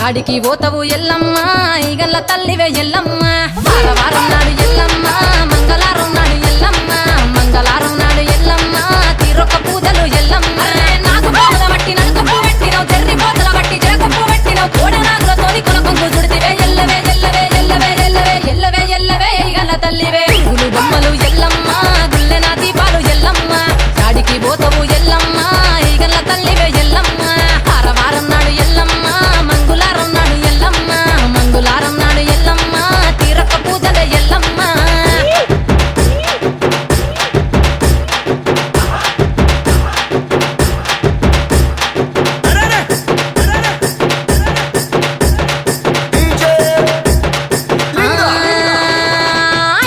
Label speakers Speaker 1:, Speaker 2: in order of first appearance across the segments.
Speaker 1: యాడికి పోతవు ఎల్లమ్మ ఈగల్ల తల్లివే ఎల్లమ్మ వారవారం నాడు ఎల్లమ్మ మంగళవారం నాడు ఎల్లమ్మ మంగళవారం నాడు ఎల్లమ్మ తీరొక్క పూజలు ఎల్లమ్మ నాకు బాధ బట్టి నలుకప్పు పెట్టినవు జర్రి పోతల బట్టి జరకప్పు పెట్టినవు కోడనాగులతోని కొనకొంగు చుడితివే ఎల్లవే ఎల్లవే ఎల్లవే ఎల్లవే ఎల్లవే ఎల్లవే ఈగల్ల తల్లివే గులు బొమ్మలు ఎల్లమ్మ గుల్లెన దీపాలు ఎల్లమ్మ యాడికి పోతవు ఎల్లమ్మ ఈగల్ల తల్లివే ఎల్లమ్మ వారవారం నాడు ఎల్లమ్మ మంగళవారం నాడు ఎల్లమ్మ మంగళవారం నాడు ఎల్లమ్మ తీరొక్క పూజల ఎల్లమ్మ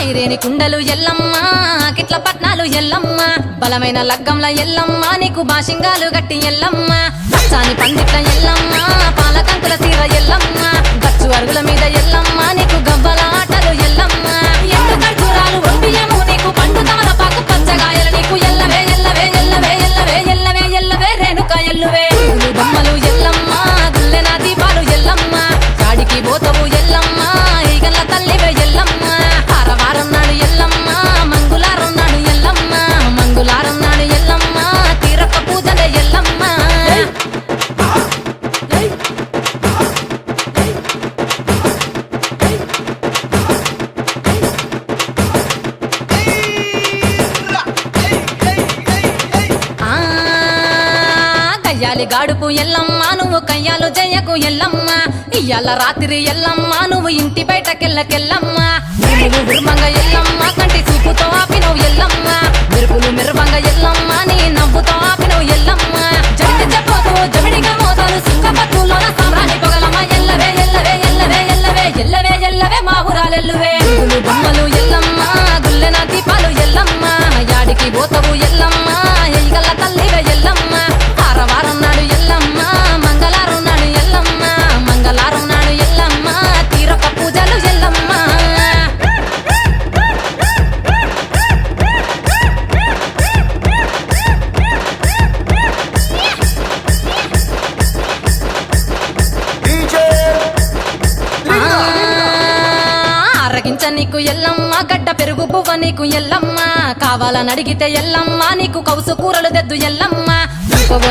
Speaker 1: ఐరేని కుండలు ఎల్లమ్మ కిట్ల పట్నాలు ఎల్లమ్మ బలమైన లగ్గంల ఎల్లమ్మ నీకు బాషింగాలు గట్టి ఎల్లమ్మ పచ్చాని పందిట్ల ఎల్లమ్మ పాలకంకుల సీర ఎల్లమ్మ గచ్చు అరుగుల మీద ఎల్లమ్మ నీకు గవ్వల ఆటలు ఎల్లమ్మ ఎండు ఖర్జూరాలు ఒంటియము నీకు పండు తమలపాకు పచ్చగాయలు నీకు ఎల్లవే ఎల్లవే ఎల్లవే ఎల్లవే ఎల్లవే ఎల్లవే రేణుక ఎల్లువే గులు బొమ్మలు ఎల్లమ్మ గుల్లెన దీపాలు ఎల్లమ్మ యాడికి పోతవు ఎల్లమ్మ ఈగల్ల తల్లివే ఎల్లమ్మ వారవారం నాడు ఎల్లమ్మ మంగళవారం నాడు ఎల్లమ్మ మంగళవారం నాడు ఎల్లమ్మ తీరొక్క పూజల ఎల్లమ్మ కయ్యాలి గాడుపు ఎల్లమ్మ నువ్వు కయ్యాలు జయ్యకు ఎల్లమ్మ ఇయ్యాల రాత్రి ఎల్లమ్మ నువ్వు ఇంటి బయటకెళ్ళకెళ్ళమ్మ నువ్వు ఉర్మంగ ఎల్లమ్మ కంటి చూపుతో ఆపినవు ఎల్లమ్మ మెరుపులు మెరువంగ ఎల్లమ్మ నీ నవ్వుతో ఆపినవు ఎల్లమ్మ జడికి చెప్పదు జమిడిగా మోతాలు సుఖపత్తులోన సామ్రాణి పొగలమ్మ ఎల్లవే ఎల్లవే ఎల్లవే ఎల్లవే ఎల్లవే ఎల్లవే మా ఊరాలెల్లువే గులు బొమ్మలు ఎల్లమ్మ గుల్లెన దీపాలు ఎల్లమ్మ యాడికి పోతవు ఎల్లమ్మ ఈగల్ల తల్లివే ఎల్లమ్మ వారవారం నాడు ఎల్లమ్మ మంగళవారం నాడు ఎల్లమ్మ మంగళవారం నాడు ఎల్లమ్మ తీరొక్క పూజలు ఎల్లమ్మ అరగించ నీకు ఎల్లమ్మ గడ్డ పెరుగు పువ్వ నీకు ఎల్లమ్మ కావాలని అడిగితే ఎల్లమ్మ నీకు కౌసు కూరలు తెద్దు ఎల్లమ్మ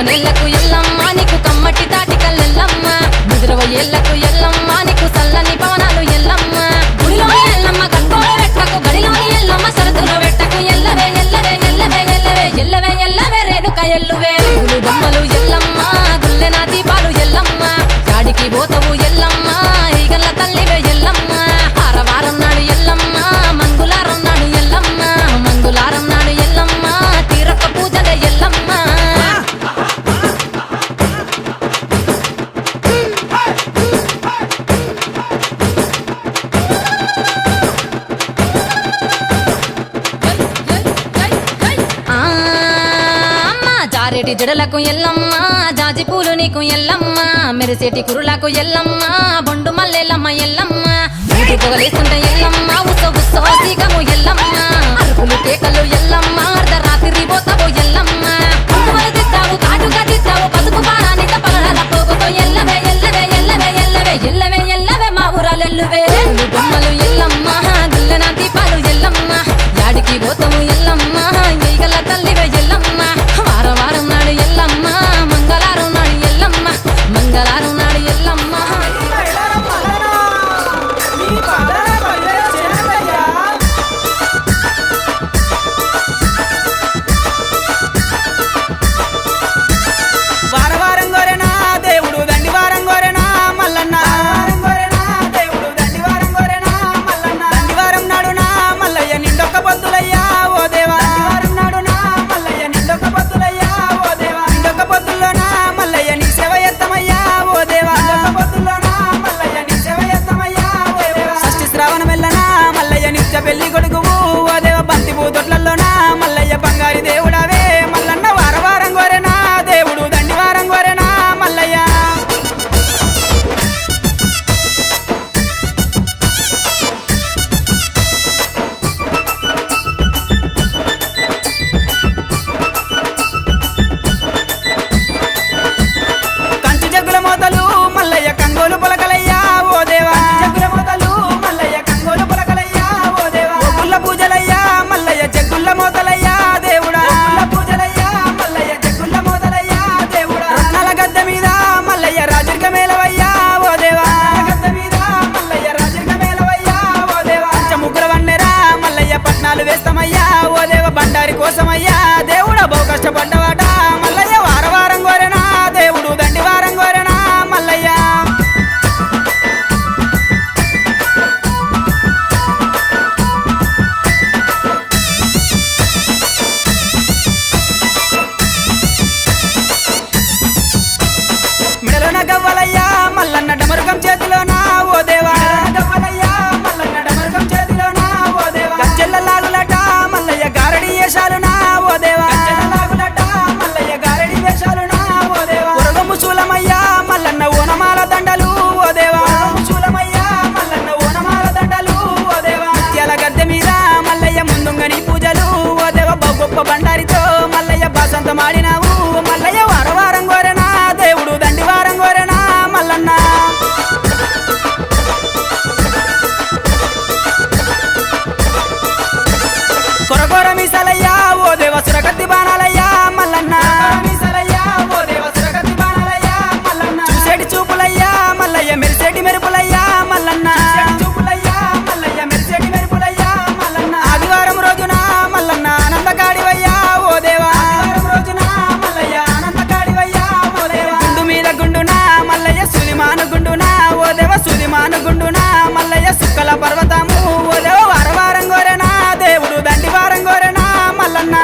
Speaker 1: నెల్లకు ఎల్లమ్మ నీకు కమ్మటి తాటికల్ ఎల్లమ్మ ముదిరవ ఏళ్లకు ఎల్లమ్మ నీకు చల్లని పవనాలు ఎల్లమ్మ గుడిలోని ఎల్లమ్మ గట్టోల వెట్టకు గడిలోని ఎల్లమ్మ సరదులో వెట్టకు ఎల్లవే ఎల్లవే ఎల్లవే ఎల్లవే ఎల్లవే ఎల్లవే రేణుక ఎల్లువే గులు బొమ్మలు ఎల్లమ్మ గుల్లెన దీపాలు ఎల్లమ్మ యాడికి పోతవు ఎల్లమ్మ ఈగల్ల తల్లివే ఎల్లమ్మ వారవారం నాడు ఎల్లమ్మ మంగళవారం నాడు ఎల్లమ్మ మంగళవారం నాడు ఎల్లమ్మ తీరొక్క పూజల ఎల్లమ్మ జారేటి జడలకు ఎల్లమ్మ జాజి పూలు నీకు ఎల్లమ్మ మెరిసేటి కురులకు ఎల్లమ్మ బొండు మల్లెల్లమ్మ ఎల్లమ్మ పొగలేస్తుంటే ఎల్లమ్మ ఉత్సవ సీకము ఎల్లమ్మ అరుపులు కేకలు ఎల్లమ్మ అర్ధరాత్రి పోతావు ఎల్లమ్మ పువ్వులు తిద్దావు కాటుగా తిద్దావు పసుపు పారానిత పగడాల పోగుతో ఎల్లవే ఎల్లవే ఎల్లవే ఎల్లవే ఎల్లవే ఎల్లవే మా ఊరాలెల్లువే బొమ్మలు ఎల్లమ్మ గుల్లెన దీపాలు ఎల్లమ్మ యాడికి పోతావు ఎల్లమ్మ ఈగల్ల తల్లివే ఎల్లమ్మ వారవారం నాడు ఎల్లమ్మ మంగళవారం నాడు ఎల్లమ్మ మంగళవారం నాడు ఎల్లమ్మ
Speaker 2: గొప్ప బండారితో మల్లయ్య బాసంత మాడినావు మల్లయ్య వారం కోరెనా దేవుడు దండివారం కోరెనా మల్లన్న కొరకొర మీసలయ్యా ఓ దేవ సురగతి బాణాలయ్యా మల్లన్న మీసలయ్యా ఓ దేవ సురగతి బాణాలయ్యా మల్లన్న చూసేటి చూపులయ్యా మల్లయ్య మెరిసేటి మెరుపులయ్యా మల్లన్న చూపులయ్యా మల్లయ్య మెరిసేటి మెరుపులయ్యా మల్లన్న ఆదివారం రోజున మల్లన్న ఆనందకాడివయ్యా ఓ దేవా ఆదివారం రోజున మల్లయ్య ఆనందకాడివయ్యా ఓ దేవా గుండు మీద గుండున మల్లయ్య సుదిమాను గుండున ఓ దేవ సుదిమాను గుండున మల్లయ్య సుక్కల పర్వతము ఓ దేవ వారం కోరెనా దేవుడు దండివారం కోరెనా మల్లన్న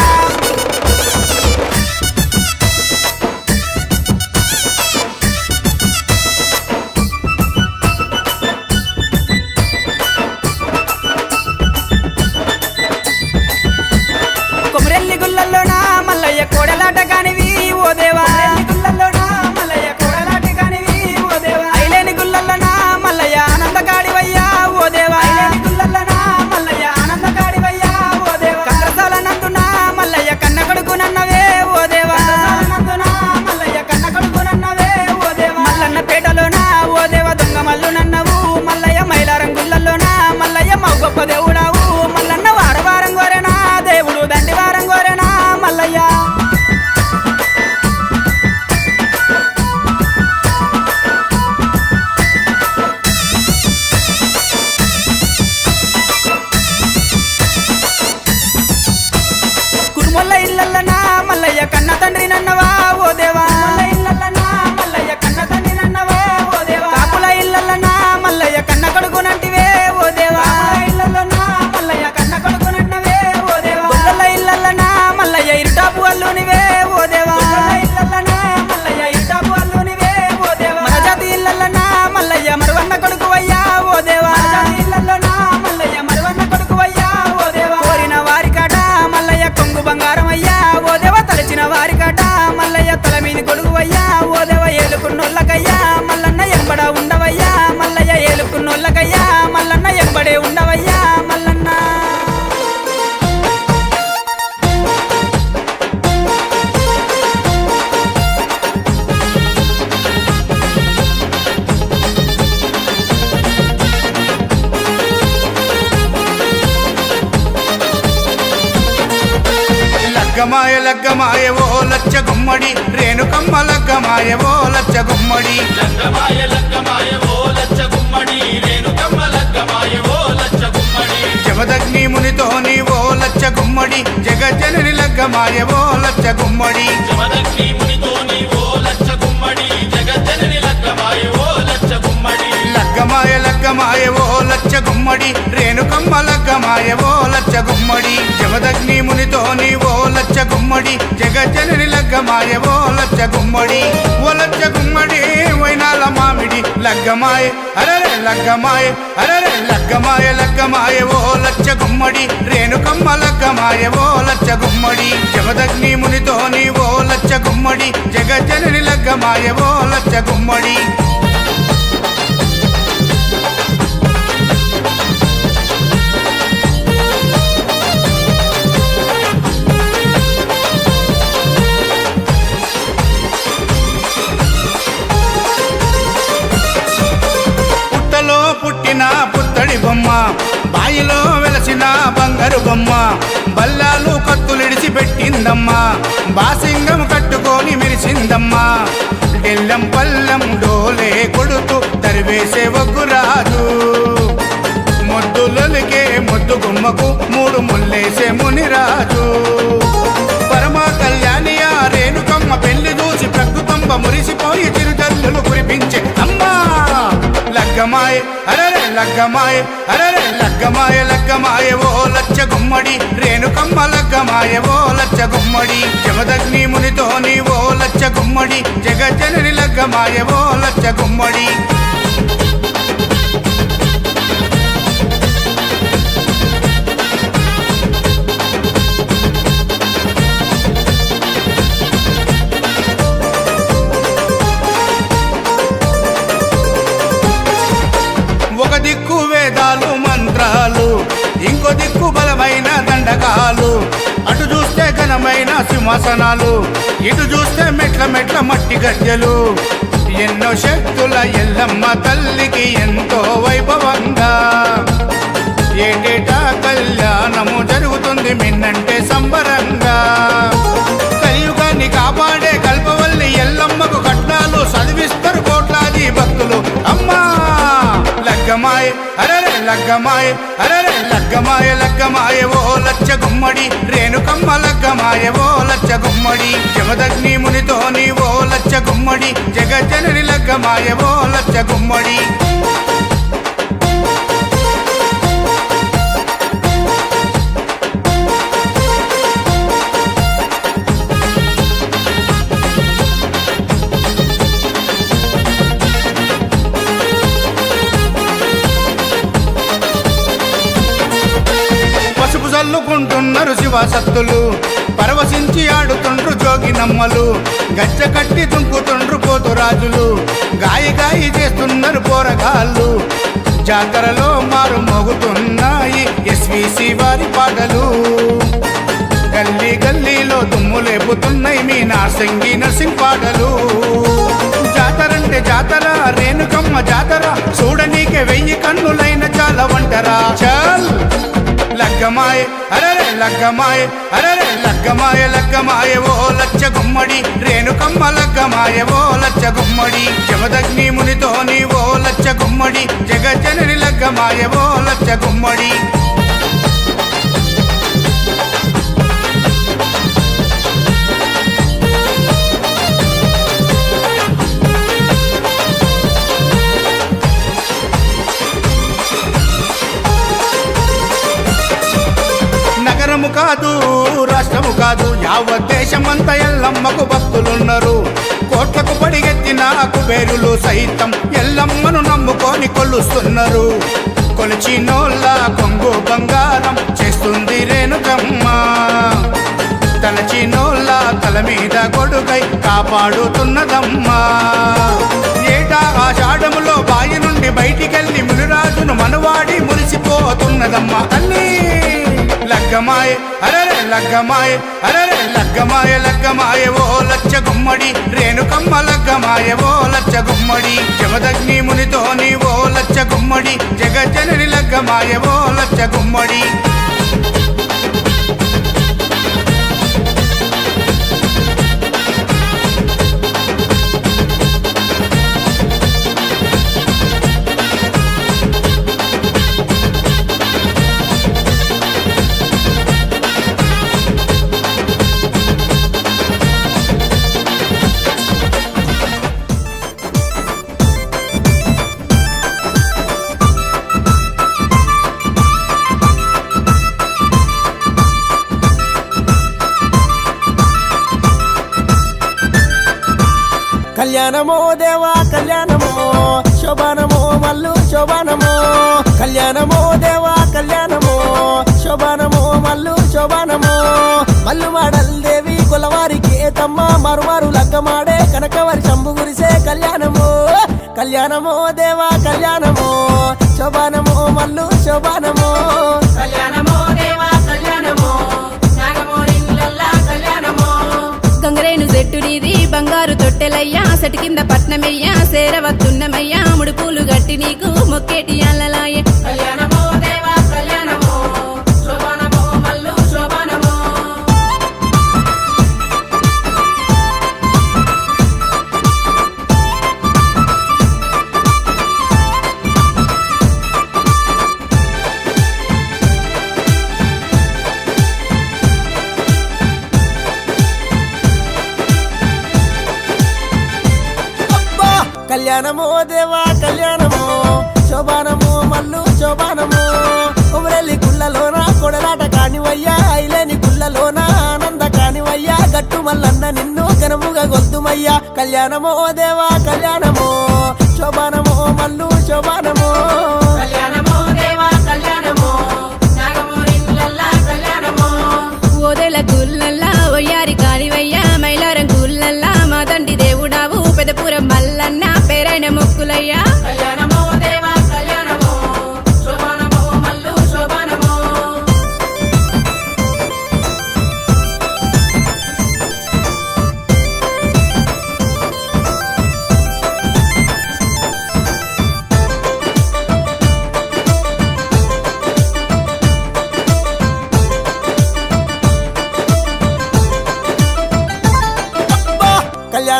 Speaker 2: కొమరెల్లి గుల్లల్లోనా మల్లయ్య కోడలాట కానివి ఓ దేవా గుల్లల్లోనా మల్లయ్య కోడలాట కానివి ఓ దేవా ఐలేని గుల్లల్లోనా మల్లయ్య ఆనందకాడివయ్యా ఓ దేవా ఐలేని గుల్లల్లోనా మల్లయ్య ఆనందకాడివయ్యా ఓ దేవా కండ్రసాల నందునా మల్లయ్య కన్న కొడుకునన్నవే ఓ దేవా నందునా మల్లయ్య కన్న కొడుకునన్నవే ఓ దేవా మల్లన్న పేటలోనా ఓ దేవ దొంగ మల్లునన్నవు మల్లయ్య మైలారం గుల్లల్లోనా మల్లయ్య మౌ గొప్ప దేవుడావు మల్లన్న వారం కోరెనా దేవుడు దండివారం కోరెనా మల్లయ్య కురుమల్ల ఇల్లల్లనా మల్లయ్య కన్న తండ్రి నన్నవా ఓ దేవా ఇల్లల్లనా మల్లయ్య కన్న తండ్రి నన్నవా ఓ దేవా కాపుల ఇల్లల్లనా మల్లయ్య కన్న కొడుకునంటివే ఓ దేవా ఇల్లల్లనా మల్లయ్య కన్న కొడుకునన్నవే ఓ దేవా గొల్లల ఇల్లల్లనా మల్లయ్య ఇరుటాపు అల్లునివే ఓ దేవా ఇల్లల్లనా మల్లయ్య ఇరుటాపు అల్లునివే ఓ దేవా మరజాతి ఇల్లల్లనా మల్లయ్య మరువన్న కొడుకువయ్యా ఓ దేవా ఇల్లల్లనా మల్లయ్య మరువన్న కొడుకువయ్యా ఓ దేవా కోరిన వారికాట మల్లయ్య కొంగు బంగారం అయ్యా ఓ దేవ తలచిన వారికాట మల్లయ్య తల మీది కొడుకువయ్యా ఓ దేవ ఏలుకున్నోళ్ళకయ్యా మల్లన్న ఎంబడ ఉండవయ్యా మల్లయ్య ఏలుకున్నోళ్ళకయ్యా మల్లన్న ఎంబడే ఉండవయ్యా మల్లన్న
Speaker 3: లగ్గమాయ లగ్గమాయ ఓ లచ్చ గుమ్మడి రేణుకమ్మ లగ్గమాయ ఓ లచ్చ గుమ్మడి
Speaker 4: లగ్గమాయ లగ్గమాయ ఓ లచ్చ గుమ్మడి రేణుకమ్మ లగ్గమాయ ఓ లచ్చ గుమ్మడి
Speaker 3: జమదగ్ని మునితోని ఓ లచ్చ గుమ్మడి జగజ్జనని లగ్గమాయ ఓ లచ్చ గుమ్మడి
Speaker 4: జమదగ్ని మునితోని ఓ లచ్చ గుమ్మడి జగజ్జనని లగ్గమాయ ఓ లచ్చ గుమ్మడి
Speaker 3: లగ్గమాయ లగ్గమాయ ఓ లచ్చ గుమ్మడి రేణుకమ్మ లగ్గమాయ ఓ లచ్చ గుమ్మడి జమదగ్ని మునితోని ఓ లచ్చ గుమ్మడి జగజ్జనని లగ్గమాయ ఓ లచ్చ గుమ్మడి ఓ లచ్చ గుమ్మడి వైనాల మామిడి లగ్గమాయ అరరే లగ్గమాయ అరరే లగ్గమాయ లగ్గమాయ ఓ లచ్చ గుమ్మడి రేణుకమ్మ లగ్గమాయ ఓ లచ్చ గుమ్మడి జమదగ్ని మునితోని ఓ లచ్చ గుమ్మడి జగజ్జనని లగ్గమాయ ఓ లచ్చ గుమ్మడి పుట్టలో పుట్టిన పుత్తడి బొమ్మ బాయిలో వెలసిన బంగారు బొమ్మ బల్లాలు కత్తులిడిచి పెట్టిందమ్మా బాసింగం కట్టుకొని మెరిసిందమ్మా డెల్లం పల్లం డోలే కొడుతూ తరివేసే ఒగ్గురాజు మొద్దులకే మొద్దు గుమ్మకు మూడు ముల్లేసే మునిరాజు పరమ కళ్యాణి ఆ రేణుకమ్మ పెళ్లి చూసి ప్రకృతంబ మురిసిపోయి చిరుజల్లులు కురిపించే అమ్మా లగ్గమాయ అరరే లగ్గమాయ అరరే లగ్గమాయ లగ్గమాయ ఓ లచ్చ గుమ్మడి రేణుకమ్మ లగ్గమాయ ఓ లచ్చ గుమ్మడి జమదగ్ని మునితోని ఓ లచ్చ గుమ్మడి జగజ్జనని లగ్గమాయ ఓ లచ్చ గుమ్మడి ఒక దిక్కు వేదాలు మంత్రాలు ఇంకో దిక్కు బలమైన దండకాలు అటు చూస్తే సింహాసనాలు, ఇటు చూస్తే మెట్ల మెట్ల మట్టి గద్దెలు. ఎన్నో శక్తుల ఎల్లమ్మ తల్లికి ఎంతో వైభవంగా ఏటేటా కళ్యాణము జరుగుతుంది మిన్నంటే సంబరంగా. కలియుగాన్ని కాపాడే కల్పవల్లి ఎల్లమ్మకు కట్నాలు చదివిస్తారు కోట్లాది భక్తులు. అమ్మా లగ్గమాయ అరరే లగ్గమాయ అరరే లగ్గమాయ లగ్గమాయ ఓ లచ్చ గుమ్మడి, రేణుకమ్మ లగ్గమాయ ఓ లచ్చ గుమ్మడి. జమదగ్ని మునితో నీ ఓ లచ్చ గుమ్మడి, జగజ్జనని లగ్గమాయ ఓ లచ్చ గుమ్మడి. చల్లుకుంటున్నారు శివసత్తులు, పరవశించి ఆడుతుండ్రు జోగినమ్మలు. గజ్జ కట్టి దుంకుతుండ్రు పోతురాజులు, గాయి గాయి చేస్తున్నారు పోరగాళ్ళు. జాతరలో మారు మోగుతున్నాయి ఎస్విసి వారి పాటలు. గల్లీ గల్లీలో దుమ్ము లేపుతున్నాయి మీ నార్సింగి నర్సింగ్ పాటలు. జాతరంటే జాతర రేణుకమ్మ జాతర, చూడనీకే 1000 కన్నులైన చాలా వంటరా. చల్ లగ్గమాయ అరరే లగ్గమాయ అరరే లగ్గమాయ లగ్గమాయ ఓ లచ్చ గుమ్మడి, రేణుకమ్మ లగ్గమాయ ఓ లచ్చ గుమ్మడి. జమదగ్ని మునితో నీ ఓ లచ్చ గుమ్మడి, జగజ్జనని లగ్గమాయ ఓ లచ్చ గుమ్మడి. నగరము కాదు రాష్ట్రము కాదు యావత్ దేశమంతా ఎల్లమ్మకు భక్తులున్నారు. కోట్లకు పడిగెత్తిన కుబేరులు సైతం ఎల్లమ్మను నమ్ముకొని కొలుస్తున్నారు. కొలిచినోళ్ళ కొంగు బంగారం చేస్తుంది రేణుకమ్మ, తలచినోళ్ళ తల మీద గొడుగై కాపాడుతున్నదమ్మా. ఏటా ఆషాఢములో బాయి నుండి బయటికెళ్ళి మునిరాజును మనవాడి మురిసిపోతున్నదమ్మా తల్లి. లగ్గమాయ అరరే లగ్గమాయ అరరే లగ్గమాయ లగ్గమాయ ఓ లచ్చ గుమ్మడి, రేణుకమ్మ లగ్గమాయ ఓ లచ్చ గుమ్మడి. జమదగ్ని మునితో నీ ఓ లచ్చ గుమ్మడి, జగజ్జనని లగ్గమాయ ఓ లచ్చ గుమ్మడి.
Speaker 2: కళ్యాణమో దేవా కళ్యాణమో, శోభానమో మల్లు శోభానమో. కళ్యాణమో దేవా కళ్యాణమో, శోభానమో మల్లు శోభానమో. మల్లు మాడల్ దేవి కొలవారికి ఏతమ్మ, మరుమారు లగ్గమాడే కనకవరి శంభు గురిసే కళ్యాణమో. కళ్యాణమో దేవా కళ్యాణమో, శోభానమో మల్లు శోభానమో.
Speaker 1: కళ్యాణమో దేవా కళ్యాణమో, నాగమోరిల్లల్లా కళ్యాణమో. గంగరేను చెట్టు నీది బంగారు తొట్టెలయ్యా, సెటి కింద పట్నమయ్యా సేరవత్తున్నమయ్యా. ముడుపులు గట్టి నీకు మొక్కేటి అల్లలాయే. కళ్యాణమో దేవా కళ్యాణమో, శోభానమో మల్లు శోభానమో.
Speaker 2: కళ్యాణమో దేవా కళ్యాణమో, శోభానమో మల్లు శోభానమో. ఉమరెల్లి గుళ్ళలోన కొడలాట కానివయ్యా, ఐలేని గుళ్ళలోన ఆనంద కానివయ్యా. గట్టు మల్లన్న నిన్ను ఘనముగా గొల్తుమయ్యా. కళ్యాణమో దేవా కళ్యాణమో, శోభానమో మల్లు శోభానమో.
Speaker 1: కళ్యాణమో దేవా కళ్యాణమో, నాగమోరిల్లల్లా కళ్యాణమో. ఓదెల గుల్లల్లా ఒయ్యారి కానివయ్యా, మైలారం గుల్లల్లా మా తండ్రి దేవుడావు పెదపురం మల్లన్న పేరైన మొక్కులయ్యా. కళ్యాణమో దేవా కళ్యాణమో, శోభానమో మల్లు శోభానమో.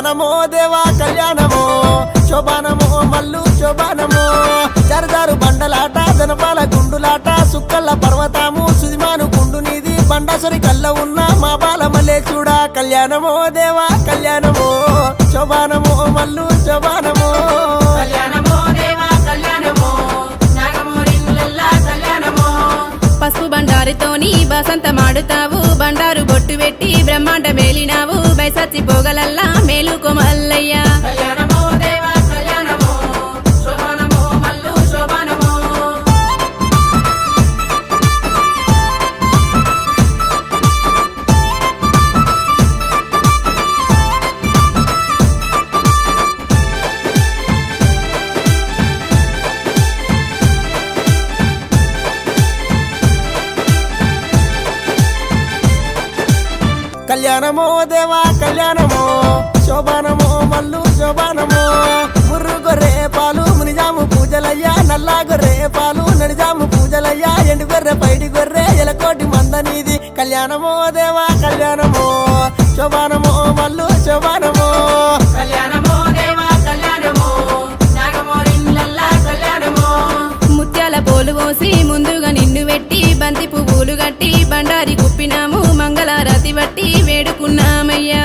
Speaker 5: కళ్యాణమో దేవా కళ్యాణమో శోభానమో మల్లు శోభానమో జరదారు బండలాట జనపాల గుండులాట సుక్కల్ల పర్వతము సుదిమాను గుండు నీది బండసరి కల్ల ఉన్న మా బాలమలే చూడా కళ్యాణమో దేవా కళ్యాణమో శోభానమో మల్లు శోభానమో
Speaker 6: పసుపు బండారుతోని బసంత మాడుతావు బండారు బొట్టు పెట్టి బ్రహ్మాండ మేలినావు బైసచ్చి పోగలల్లా మేలుకో మల్లయ్య
Speaker 5: కళ్యాణమో దేవా కళ్యాణమో శోభానమో మల్లు శోభానమో ముర్రు గొర్రె పాలు మునిజాము పూజలయ్యా నల్లా గొర్రె పాలు నడిజాము పూజలయ్యా ఎండు గొర్రె పైడి గొర్రె ఎలకోటి మందనీది కళ్యాణమో దేవా కళ్యాణమో శోభానమో మల్లు శోభానమో
Speaker 6: ముత్యాల పోలు పోసి ముందుగా నిన్ను పెట్టి బంతి పువ్వులు గట్టి బండారి కుప్పినాము మంగళారతి బట్టి వేడుకున్నామయ్యా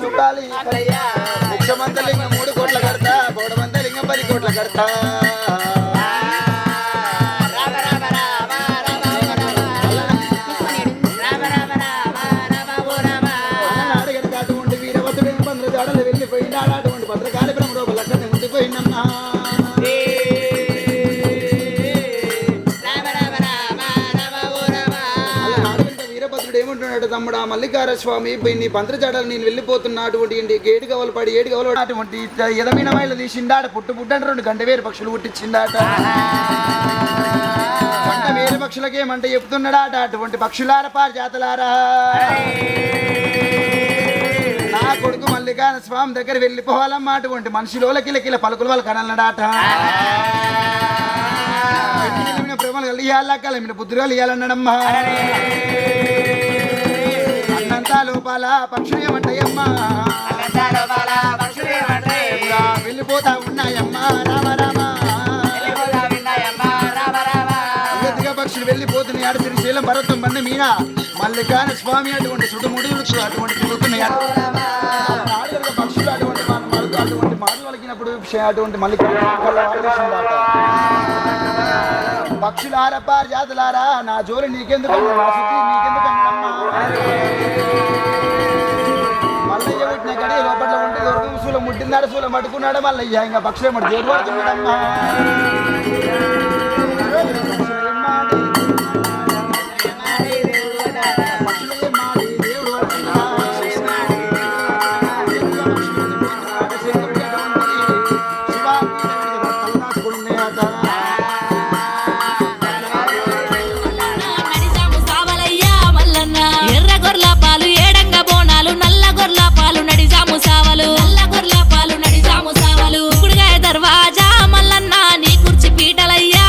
Speaker 7: చూడాలి లక్షమంతలింగం 3 కోట్ల కడతా పౌడమంతలింగం 10 కోట్ల కడతా అటువంటి వీరవతుడే పంద్రజాడలు వెళ్ళిపోయినాడు అటువంటి భద్రకాళి బ్రహ్మరూప లక్షణం ఉండిపోయిందమ్మా ఏమంటున్నాడు తమ్ముడు ఆ మల్లికార స్వామి నీ పంత్రజాడలు నేను వెళ్ళిపోతున్నా అటువంటి గేడు గవలు పడి ఏడు గవలు అటువంటి ఎదమైన మైలు తీసిండాట పుట్టు 2 గంట వేరు పక్షులు పుట్టించిండాట గంట వేరు పక్షులకేమంటే చెప్తున్నాడాట అటువంటి పక్షులార పారిజాతలారా నా కొడుకు మల్లికార స్వామి దగ్గర వెళ్ళిపోవాలమ్మా అటువంటి మనిషిలో కిలకిల పలుకులు వాళ్ళు కనన్నాడాట ప్రేమలు కలియాలా కలిమిన బుద్ధులు ఇయ్యాలన్నాడమ్మా అన్నంతా లోపాల పక్షులు ఏమంటాయమ్మా వెళ్ళిపోతా ఉన్నాయమ్మా రామ రామ ఎదుగా పక్షులు వెళ్ళిపోతున్నాయి ఆడ శ్రీశైలం భరతం బండి మీన మల్లికార్జున స్వామి అటువంటి సుడుముడులు అటువంటి తిరుగుతున్నాయి పక్షులు అటువంటి అటువంటి మాటలు వలికినప్పుడు అటువంటి పక్షులు ఆరపారు జాతులారా నా జోలి నీకెందుకు నా శుద్ధి నీకెందుకమ్మా మల్లయ్య పుట్టిన గడి లోపల ఉంటే దొరకూసులో ముట్టినాడు సూల మట్టుకున్నాడు మల్లయ్య ఇంకా పక్షులే మట్టి జోరు పడుతున్నాడమ్మా
Speaker 6: దర్వాజా మల్లన్న నీ కుర్చి పీటలయ్యా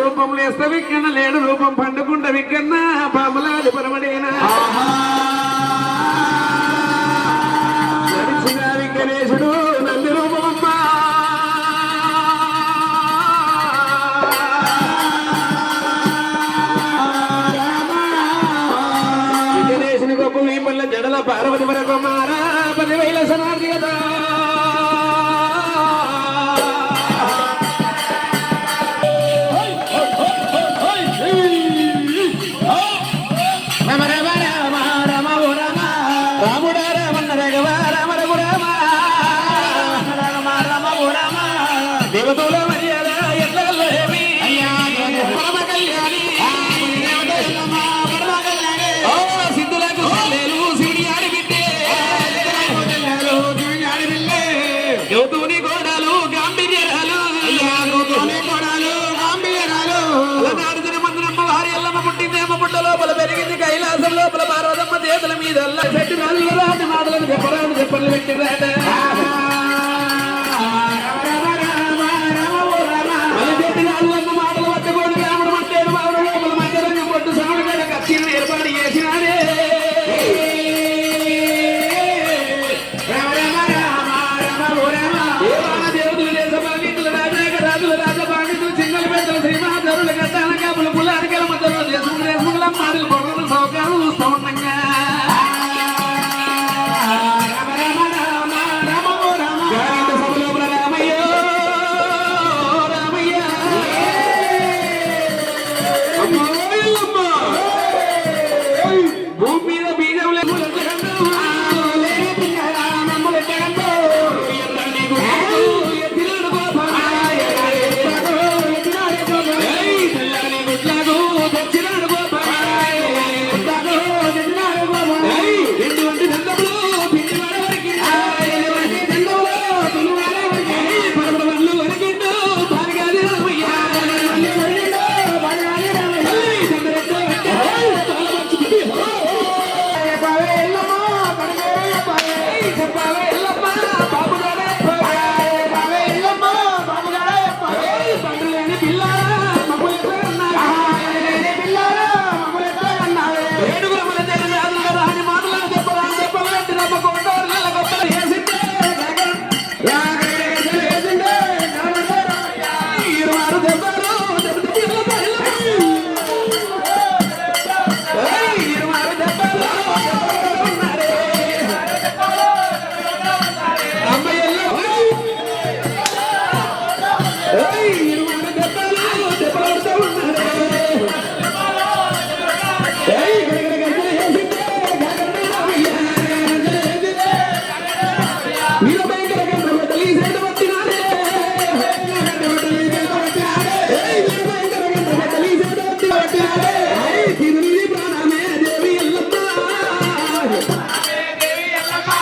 Speaker 8: రూపం లేస్త విక్కన లేడు రూపం పండుకుంట విక్కన్న పాములాది పరమడేనా విఘ్నేశుడు నంది రూపమ్మ విఘ్నేశుని గొప్ప వీపల్ల జడల పార్వతి వరకుమార 10,000 శనార్థి కదా దేవతల మర్యాద ఎట్లా పరమ కళ్యాణి పరమ ఇదల్లా చెట్టు రాజుల రాజు మాటలను చెప్పరాదు చెప్పలు పెట్టిరాట చెట్టు రాజులన్న మాటలు పట్టుకోడు రాముడు మట్టేడు బాబుడు లోపల మధ్యరంగం పొట్టు సాముడు మీద కక్షిని ఏర్పాటు చేసినాడే దేవుడు దేశ బాధితులు రాజాక రాజుల రాజ బాధితులు చిన్నలు పెద్దలు శ్రీమాధరులు గడ్డాల కాపులు పులారికల మధ్యలో దేశముల మాటలు పొగలు సౌకాలు చూస్తూ ఉండగా భూమి మీద బీజం లేదు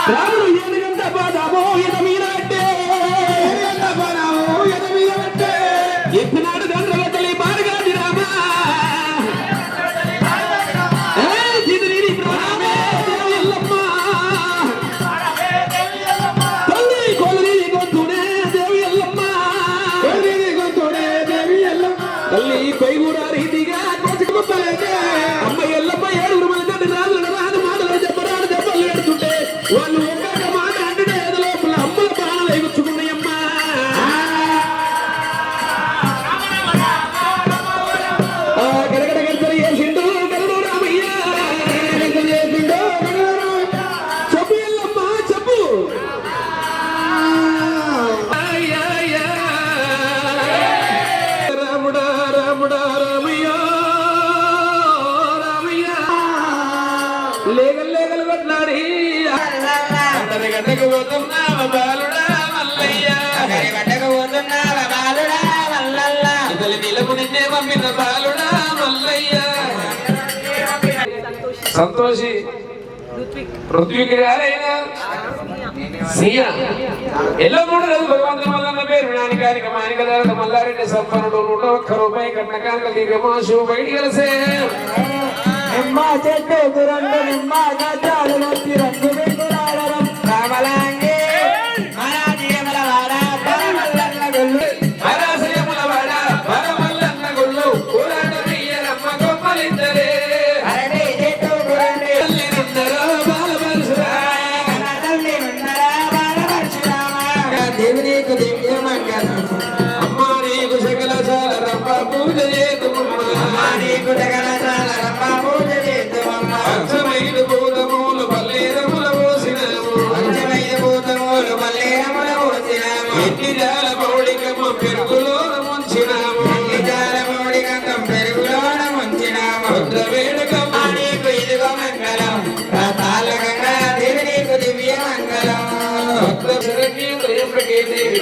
Speaker 8: రాముడు ఏనుగంత పోదామో ఇద మీద ఎత్తినాడు దండ్రుల తల్లి బారగాది రామా చిదురి ప్రాణమే దేవి ఎల్లమ్మ తల్లి కొలరి గొంతునే దేవి ఎల్లమ్మ తల్లి కొయ్యూర రీతిగా కోసుకుపోలేదే అమ్మ ఎల్లమ్మ ఏడుగురు మంది తండ్రి రాజులను రాని మాటలు చెప్పరాని దెబ్బలు పెడుతుంటే వాళ్ళు ఒక్కొక్క మాట అంటే ఏదో లోపల అమ్మల ప్రాణాలు ఎగుచ్చుకున్నాయమ్మా గడగడ గడగడ చేసిండు గరుడు రామయ్య చేసిండు చెప్పు ఎల్లమ్మ చెప్పు రాముడా రాముడా రామయ్య రామయ్య లేగలు లేగలు కొట్లాడి గడ్డకు పోతున్నావా బాలుడా మల్లయ్య గడ్డకు పోతున్నావా బాలుడా మల్లల్ల ఇతలి నిలము నిన్నే పంపిన బాలుడా మల్లయ్య సంతోషి పృథ్వీకి గారైన సియ ఎల్లో మూడు రోజు భగవంతుని మల్లన్న పేరు నానికానిక మానిక దారత మల్లారెడ్డి సంపన్నుడు 101 రూపాయి కట్నకానిక దీర్ఘమాసు బయటికి కలిసే
Speaker 2: నిమ్మ చెట్టు గురండు నిమ్మ గజాలు నొప్పి రంగు వెంకులాడరం రామలాంగి మరాఠీయమల వాడ పరమల్లన్న గొల్లు
Speaker 8: మరాసయముల వాడ పరమల్లన్న గొల్లు పోరాట వీరమ్మ గొప్పలిద్దరే
Speaker 2: అరటి చెట్టు గురండి
Speaker 8: తల్లినుందరో బాలపరశురామ
Speaker 2: తల్లి నుండరా బాలపరశురామ దేవునికి దివ్య మంగళం
Speaker 8: అమ్మ నీకు సకల సారమ్మ పూజ చేతుమమ్మ
Speaker 2: నీకు జగనసాల రమ్మ పూజ చేద్దామమ్మ
Speaker 8: పంచమైదు భూతములు పల్లేరముల పోసినాము
Speaker 2: పంచమైన భూతములు మల్లేరముల పోసినాము
Speaker 8: ఎట్టి జాల పౌడికమ్మ పెరుగులోన ముంచినాము
Speaker 2: నిజాల మౌడికంతం పెరుగులోన ముంచినాము
Speaker 8: భద్ర వేడుకమ్మ
Speaker 2: నీకు ఇదిగో మంగళం రథాల గంగా దేవి నీకు దివ్య మంగళం
Speaker 8: భద్ర శరణ్యేంద్రయముడికే దేవి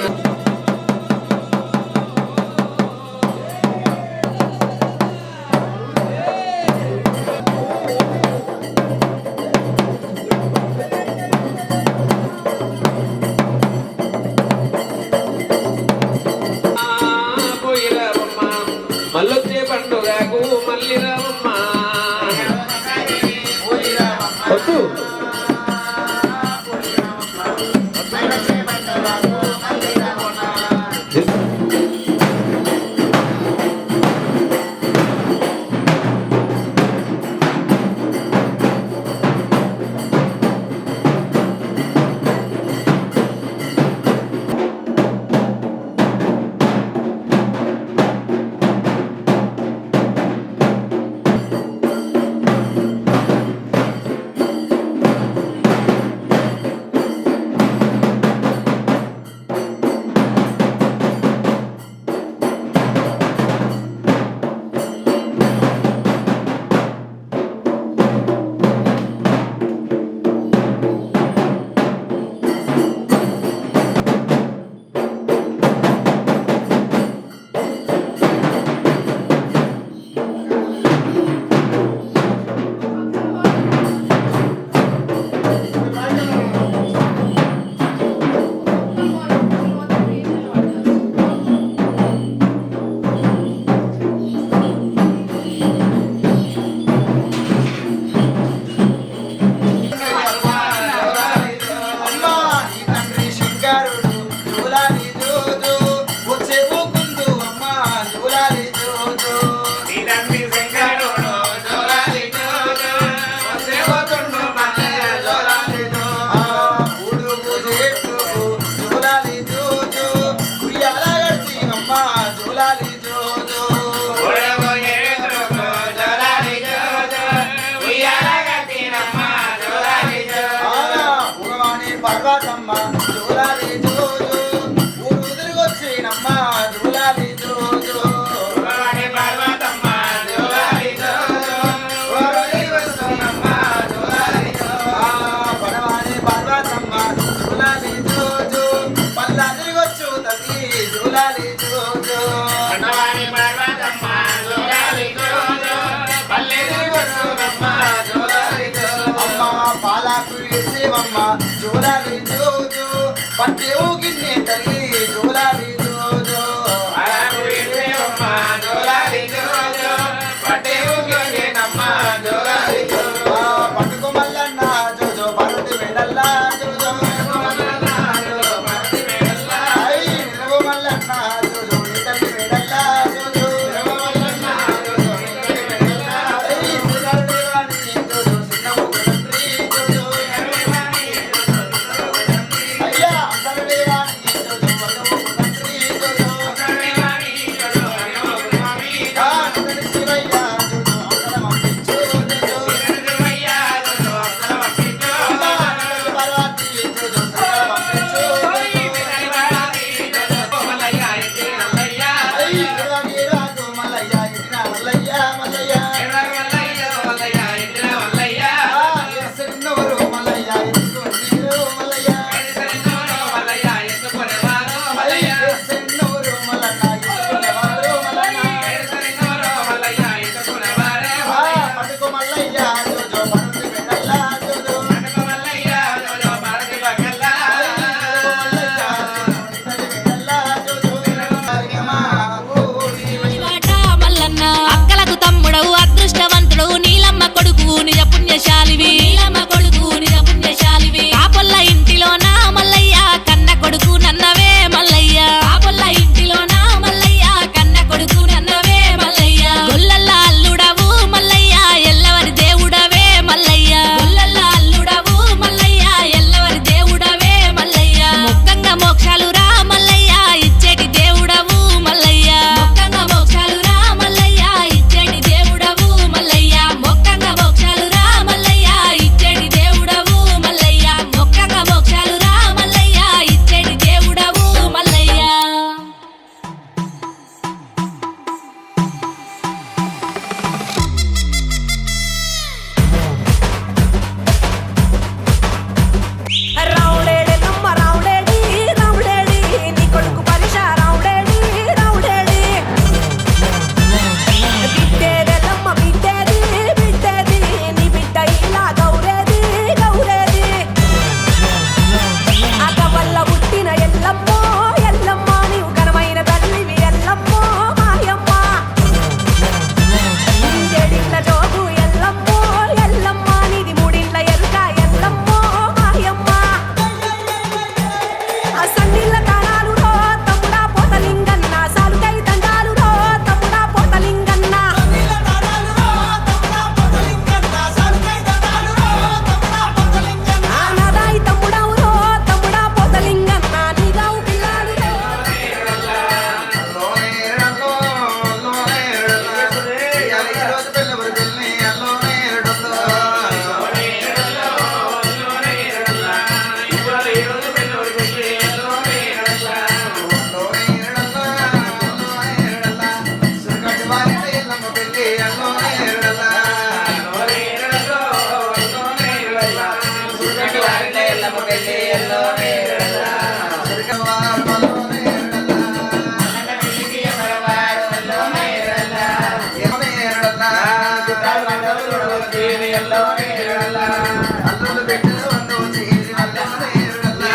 Speaker 7: అల్లులు పెట్టిన వందు చేరి వల్లనే ఏరుడల్లా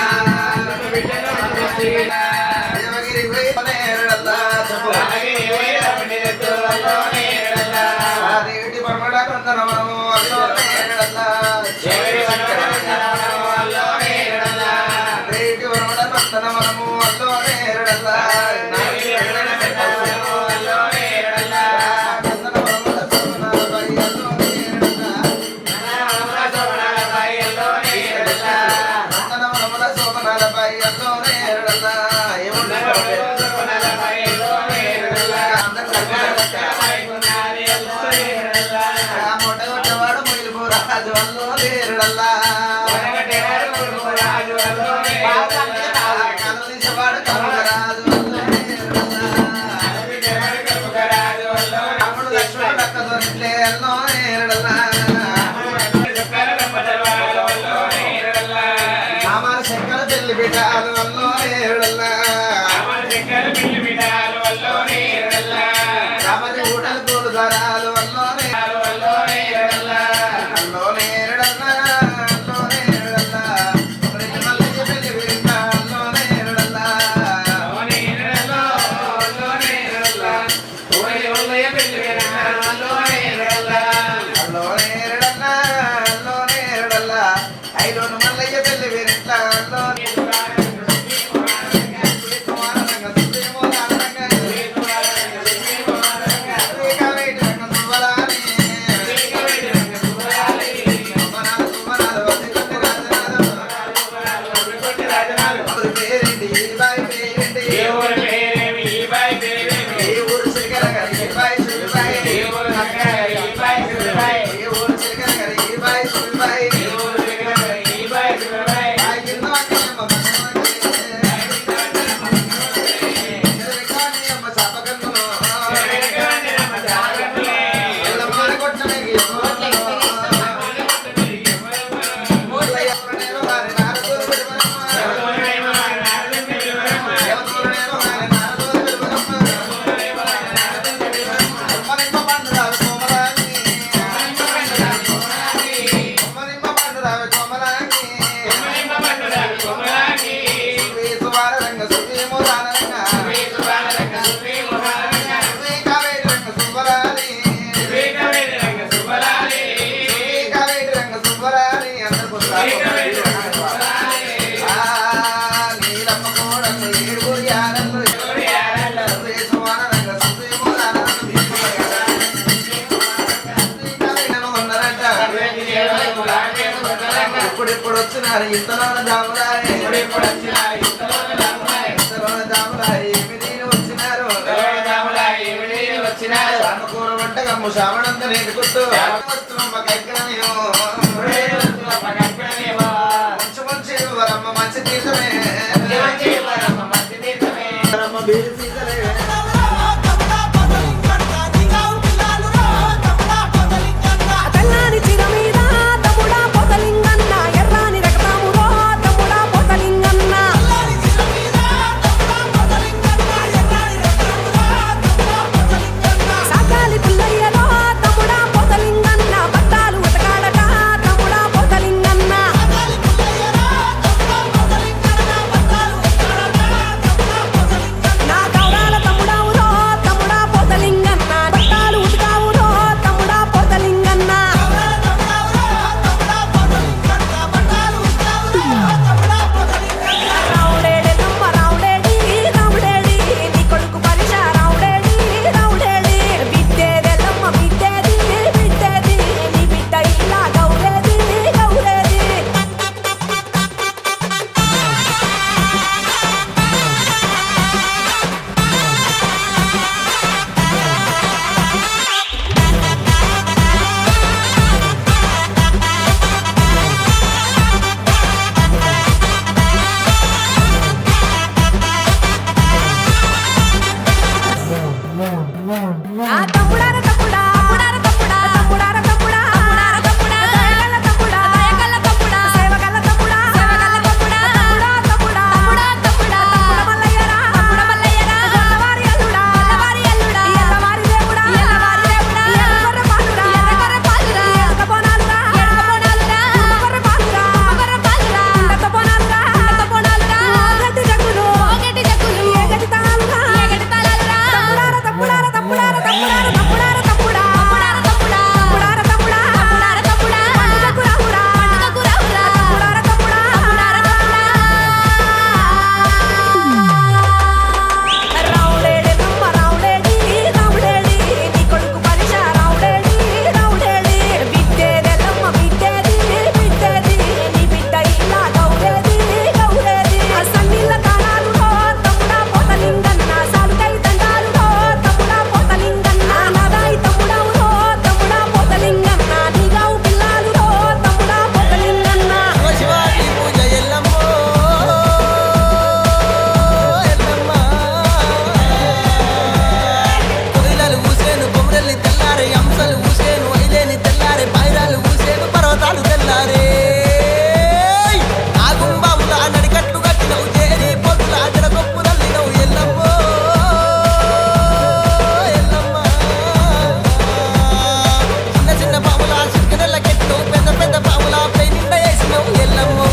Speaker 7: దేవగిరి నేరుడల్లా రేటి పరమడ కొందనమనము అల్లో నేరుడల్లా రేటి పరమడ కొందనమనము అల్లో నేరుడల్లా ఇప్పుడిప్పుడు వచ్చినారు ఇంతలోన జాములారి వచ్చినారు అమ్మకూర వంట కమ్ము శ్రావణంత నేటి కొట్టు మంచి మంచి వరమ్మ మంచి తీర్థమే బీరు తీర్థలే
Speaker 5: నా గౌరవ తెల్లారే ఆగుంబాములా నడికట్లు కట్టినవు చేరి పొద్దుల ఆటల గొప్పు తల్లినవు ఎల్లమ్మో ఎల్లమ్మ చిన్న చిన్న పాముల చిక్కనెల్ల కెట్టినవు పెద్ద పెద్ద పాముల పై నిండ వేసినవు ఎల్లమ్మో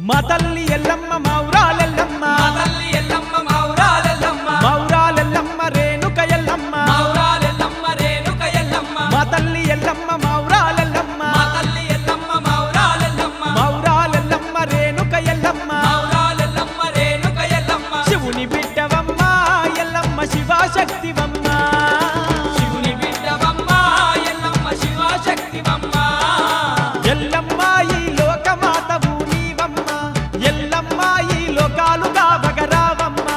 Speaker 2: మా తల్లి ఎల్లమ్మ మౌరాలెల్లమ్మ మౌరాలెల్లమ్మ రేణుక ఎల్లమ్మ మా తల్లి ఎల్లమ్మ మౌరాలెల్లమ్మ మౌరాలెల్లమ్మ రేణుక ఎల్లమ్మ శివుని బిడ్డవమ్మ ఎల్లమ్మ శివశక్తివమ్మ ఎల్లమ్మ ఈ లోకమాతవు నీవమ్మ ఎల్లమ్మ ఈ లోకాలుగా బగరావమ్మ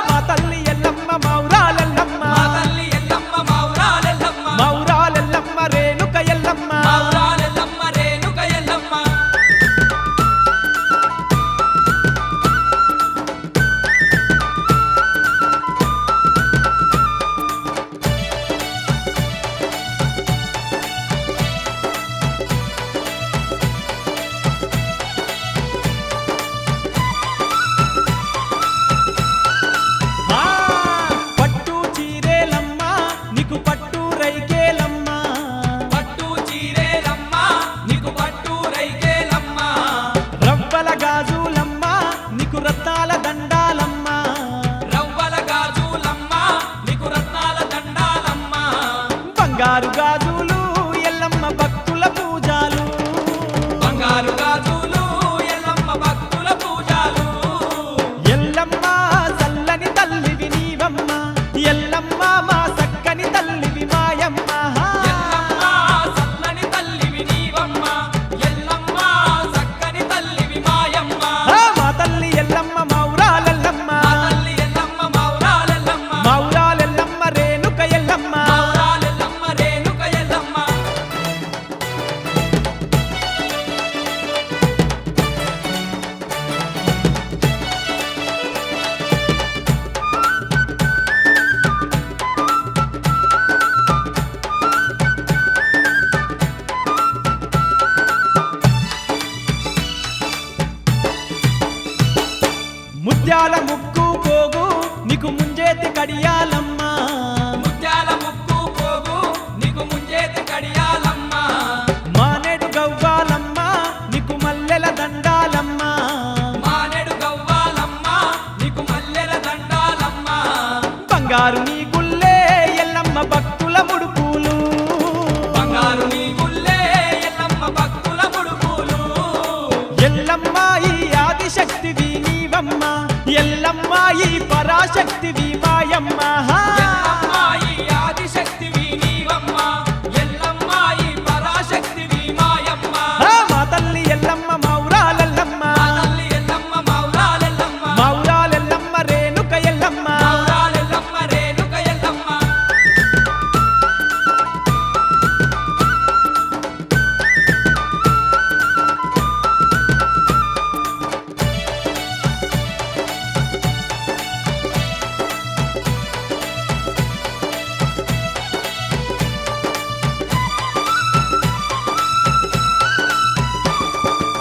Speaker 2: మా తల్లి ఎల్లమ్మ మౌరాలెల్లమ్మ మౌరాలెల్లమ్మ రేణుక ఎల్లమ్మ ఆ, పట్టు చీరేలమ్మ నీకు పట్టు రైకేలమ్మ రవ్వల గాజులమ్మ నీకు రత్నాల దండాలమ్మ బంగారు గాజులు ఎల్లమ్మ భక్తుల పూజాలు ఎల్లమ్మ చల్లని తల్లివి నీవమ్మ ఎల్లమ్మ మా సక్కని తల్లివి మాయమ్మ మా తల్లి ఎల్లమ్మ మౌరాలెల్లమ్మ మౌరాలెల్లమ్మ రేణుక ఎల్లమ్మ ముత్యాల ముక్కు పోగు నీకు ముంజేతి కడియాలమ్మ మానేడు గవ్వాలమ్మ నీకు మల్లెల దండాలమ్మ బంగారు నీ గుల్లే ఎల్లమ్మ భక్తుల ముడుపులు ఎల్లమ్మ ఈ ఆదిశక్తివి నీవమ్మ ఎల్లమ్మ ఈ పరాశక్తివి మాయమ్మ మా తల్లి ఎల్లమ్మ మౌరాలెల్లమ్మ మౌరాలెల్లమ్మ రేణుక ఎల్లమ్మ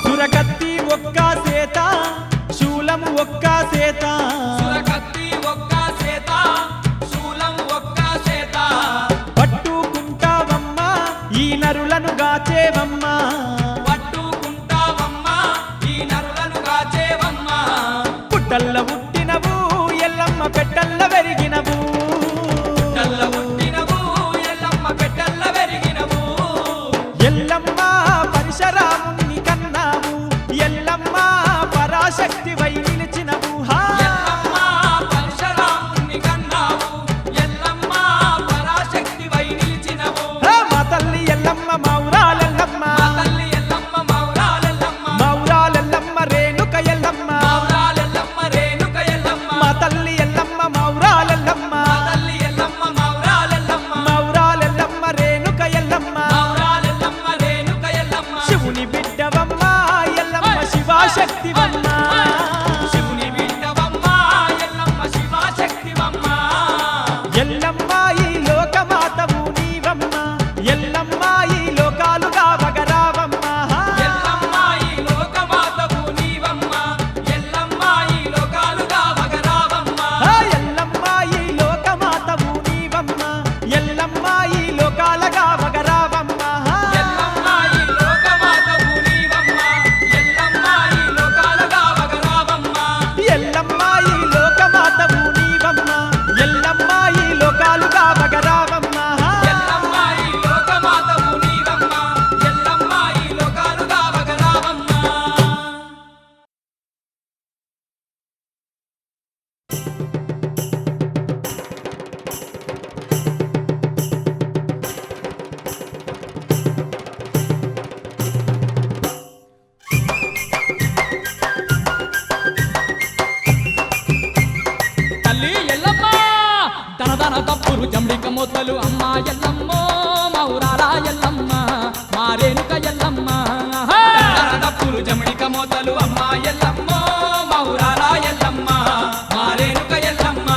Speaker 2: సురకత్తి ఒక్క సేత శూలము ఒక్క సేత పట్టుకుంటావమ్మ ఈ నరులను గాచేవమ్మ పుట్టల్ల పుట్టినవు ఎల్లమ్మ పెట్టల్ల వెరిగినవు ఎల్లమ్మ పరశురాముని కన్నావు ఎల్లమ్మ పరాశక్తి వై నిలిచినవు మా తల్లి ఎల్లమ్మ మౌరాలెల్లమ్మ ఎల్లమ్మో మౌరాల ఎల్లమ్మ మా రేణుక ఎల్లమ్మ
Speaker 9: తప్పులు జమడిక మోతలు అమ్మ ఎల్లమ్మో మౌరాల ఎల్లమ్మ మా రేణుక ఎల్లమ్మ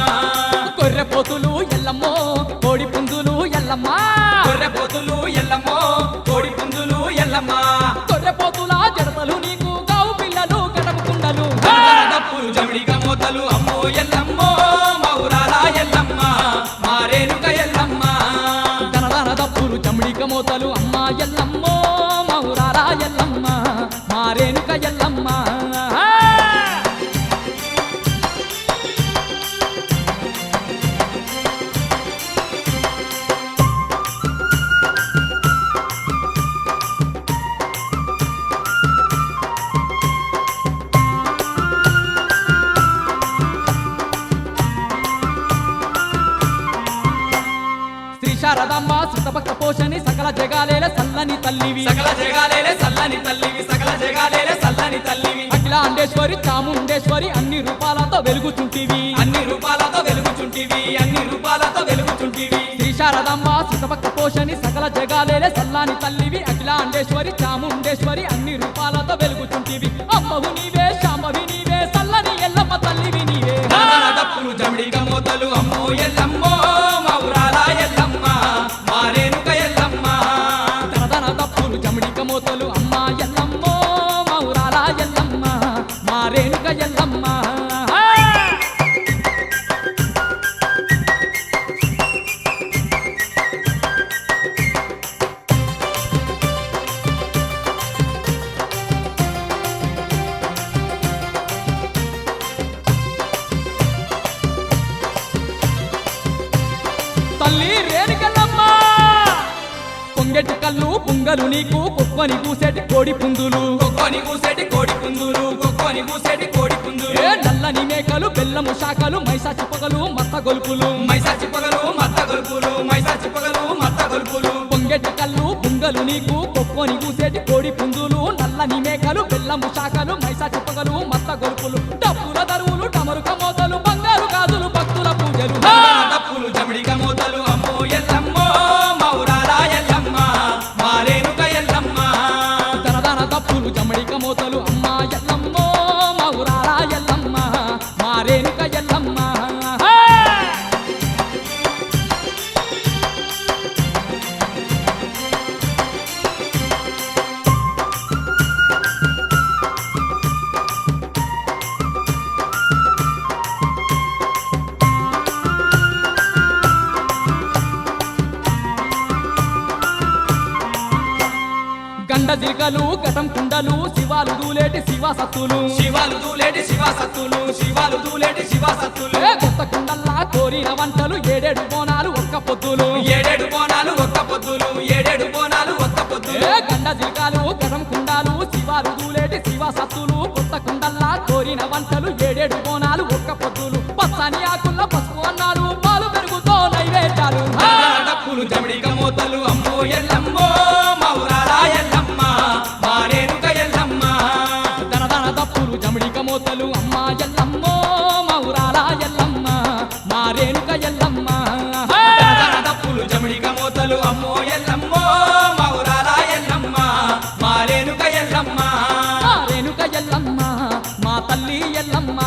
Speaker 2: గొర్రె పోతులు ఎల్లమ్మో కోడి పుంజులు ఎల్లమ్మ
Speaker 9: గొర్రె పోతులు ఎల్లమ్మో కోడి పుంజులు ఎల్లమ్మ
Speaker 2: గొర్రె పోతుల జడతలు నీకు గావు పిల్లలు గడపు కుండలు
Speaker 9: తప్పులు జమడిక మోతలు అమ్మో ఎల్లమ్మో మౌరాల ఎల్లమ్మ మా రేణుక ఎల్లమ్మ
Speaker 2: దనదన దప్పులు చమడిక మోతలు అమ్మ ఎల్లమ్మో మౌరాల ఎల్లమ్మ మా రేణుక ఎల్లమ్మ శ్రీ శారదాంబ సుతభక్త పోషణి సకల జగాలేల సల్లని తల్లివి
Speaker 9: సకల జగాలేలే సల్లని తల్లివి సకల జగాలేలే సల్లని తల్లివి
Speaker 2: అఖిలాండేశ్వరి చాముండేశ్వరి అన్ని రూపాలతో వెలుగుచుంటివి
Speaker 9: అన్ని రూపాలతో వెలుగుచుంటివి అన్ని రూపాలతో వెలుగుచుంటివి
Speaker 2: శ్రీ శారదాంబ సుతభక్త పోషణి సకల జగాలేల సల్లాని తల్లివి అఖిలాండేశ్వరి చాముండేశ్వరి అన్ని రూపాలతో వెలుగుచుంటివి అమ్మవు నీవే శాంభవి నీవే సల్లని ఎల్లమ్మ తల్లివి నీవే
Speaker 9: తప్పులు జమడిక మోతలు అమ్మో ఎల్లమ్మో మౌరాల ఎల్లమ్మ మా రేణుక ఎల్లమ్మ
Speaker 2: తనదన తప్పులు చమడిక మోతలు అమ్మ ఎల్లమ్మో మౌరాల ఎల్లమ్మ మా రేణుక ఎల్లమ్మ తల్లి రేణుకెళ్ళమ్మ పొంగెటి కళ్ళు పుంగలు నీకు కుక్కని కూసేటి కోడి పుందులు
Speaker 9: కొక్కొని కూసేటి కోడి పుంజులు కొక్కొని కూసేటి కోడి పుంజులు
Speaker 2: ఏ నల్లని మేకలు బెల్లము శాఖలు మైసా చిప్పగలు మత్త గొలుపులు
Speaker 9: మైసా చిప్పగలు మత్త గొలుపులు మైసా చిప్పగలు మత్త గొలుపులు
Speaker 2: పొంగెటి కళ్ళు పుంగలు నీకు కుక్కని కూసేటి కోడి పుందులు నల్లని మేకలు బెల్లము శాఖలు మైసా చిప్పగలు మత్త గొలుపులు డప్పుల దరువులు డమరుక మోతలు బంగారు గాజులు భక్తుల పూజలు
Speaker 9: తప్పులు జమడిక మోతలు అమ్మో ఎల్లమ్మో మౌరాల ఎల్లమ్మ మా రేణుక ఎల్లమ్మ
Speaker 2: దనదన దప్పులు జమడిక మోతలు అమ్మ ఎల్లమ్మో మౌరాల ఎల్లమ్మ మా రేణుక ఎల్లమ్మ గండ జిల్కలు గటం కుండలు శివాలు దూలేటి శివ సత్తులు
Speaker 9: శివాలు దూలేటి శివ సత్తులు శివాలు దూలేటి శివ సత్తులు
Speaker 2: ఏ కొత్త కుండల్లా కోరిన వంటలు ఏడేడు బోనాలు ఒక్క పొద్దులు
Speaker 9: ఏడేడు బోనాలు ఒక్క పొద్దులు ఏడేడు బోనాలు ఒక్క పొద్దులు
Speaker 2: ఏ గండ జిల్కాలు గటం కుండాలు శివాలు దూలేటి శివ సత్తులు కొత్త కుండల్లా కోరిన వంటలు ఏడేడు బోనాలు ఒక్క పొద్దులు పచ్చని ఆకుల్లో పసుపు అన్నాలు పాలు పెరుగుతో నైవేద్యాలు
Speaker 9: తప్పులు జమడిక మోతలు అమ్మో ఎల్లమ్మో మౌరాల ఎల్లమ్మ మా రేణుక ఎల్లమ్మ
Speaker 2: దనదన దప్పులు జమడిక మోతలు అమ్మ ఎల్లమ్మో మౌరాల ఎల్లమ్మ మా రేణుక ఎల్లమ్మ
Speaker 9: తప్పులు జమడిక మోతలు అమ్మో ఎల్లమ్మో మౌరాల ఎల్లమ్మ మా రేణుక ఎల్లమ్మ
Speaker 2: మా రేణుక ఎల్లమ్మ మా తల్లి ఎల్లమ్మ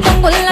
Speaker 1: పొంగుల్ల